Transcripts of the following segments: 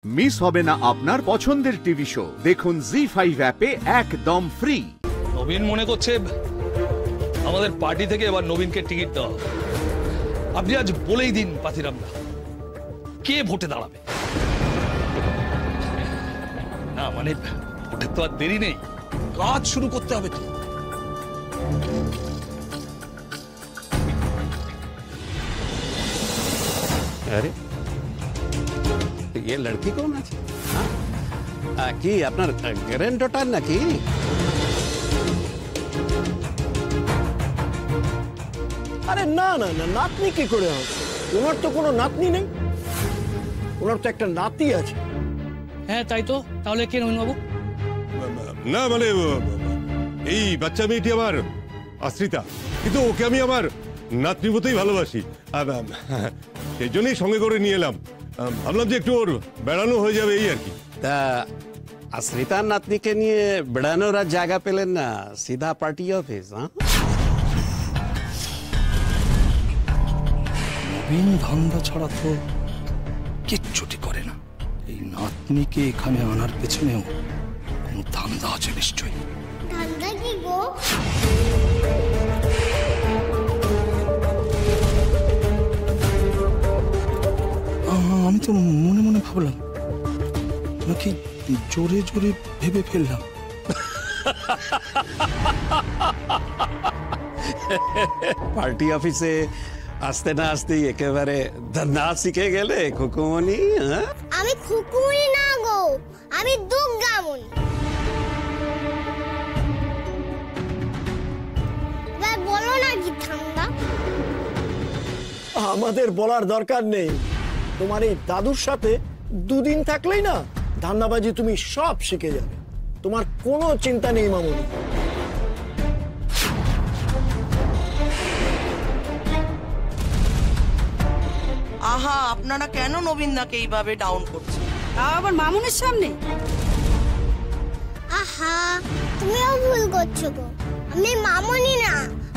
Miss হবে না আপনার পছন্দের টিভি শো। দেখুন জি5 অ্যাপে একদম ফ্রি। নবীন মনে করছে আমাদের পার্টি থেকে এবার নবীনকে টিকিট দেওয়া। আপনি আজ বলেই দিন পাথিরাম দা, কে ভোটে দাঁড়াবে? না মানে ভোটের তো আর দেরি নেই, কাজ শুরু করতে হবে তো। अरे ये लड़की कौन है? কি আপনার গ্র্যান্ডডটার নাকি? আরে না না না, নাতনি কি করে হবে? ওনার তো কোনো নাতনি নেই, ওনার তো একটা নাতি আছে। হ্যাঁ তাই তো, তাহলে কে নবীন বাবু? না মানে এই বাচ্চা মেয়েটি আমার আশ্রিতা, কিন্তু ওকে আমি আমার নাতনির মতোই ভালোবাসি। সেই জন্যই সঙ্গে করে নিয়ে এলাম, ভাবলাম যে একটু ওর বেড়ানো হয়ে যাবে এই আর কি। তা আশ্রিতার নাতনিকে নিয়ে বেড়ানোর আর জায়গা পেলেন না, সিধা পার্টি অফিস। নবীন ধান্দা ছাড়া তো কিচ্ছুটি করে না। এই নাতনিকে এখানে আনার পেছনেও কোনো ধান্দা আছে নিশ্চয়ই। ধান্দা কি গো? আমি তো মনে মনে ভাবলাম, নাকি জোরে জোরে ভেবে ফেললাম। পার্টি অফিসে আসতে না আসতেই একেবারে ধান্দা শিখে গেলে খুকুমনি। আমি খুকুমনি না গো, আমি দুর্গামণি। এবার বলো না কি ধান্দা? আমাদের বলার দরকার নেই, তোমার এই দাদুর সাথে দুদিন থাকলেই না ধান্দাবাজি তুমি সব শিখে যাবে, তোমার কোনো চিন্তা নেই মামুনি। আহা, আপনারা কেন নবীনদাকে এইভাবে ডাউন করছেন? আবার মামুনের সামনে? আহা, তুমিও ভুল করছো গো, আমি মামুনি না,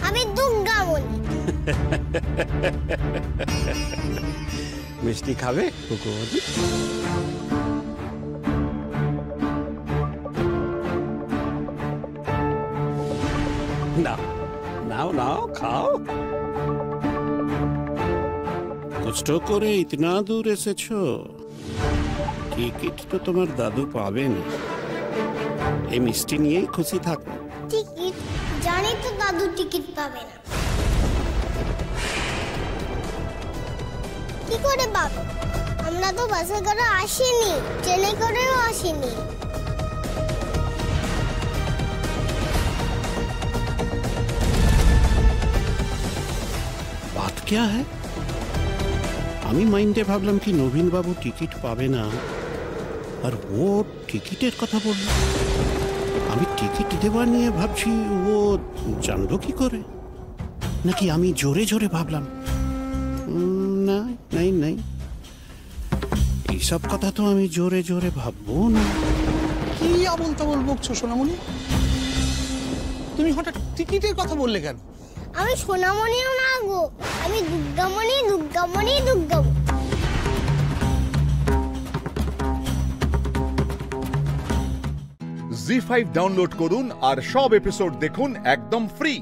আমি দুর্গামণি। মিষ্টি খাবে খুকুমনি? নাও নাও নাও, খাও। কষ্ট করে ইতনা দূর এসেছো, টিকিট তো তোমার দাদু পাবেন। এই মিষ্টি নিয়েই খুশি থাকো। টিকিট? জানি তো দাদু টিকিট পাবে না। কি করে পাবো? আমরা তো বাসে করে আসিনি, ট্রেনে করেও আসিনি। বাত क्या है? আমি মাইন্ডে ভাবলাম কি নবীন বাবু টিকিট পাবে না, আর ও টিকিটের কথা বলল। আমি টিকিট দেওয়া নিয়ে ভাবছি, ও জানলো কি করে? নাকি আমি জোরে জোরে ভাবলাম? না নাই নাই, এইসব কথা তো আমি জোরে জোরে ভাববো না। কি আবল তাবল বকছো সোনামণি? তুমি হঠাৎ টিকিটের কথা বললে কেন? আমি সোনামণিও না গো, আমি দুর্গামণি, দুর্গামণি, দুর্গামণি। জি5 ডাউনলোড করুন আর সব এপিসোড দেখুন একদম ফ্রি।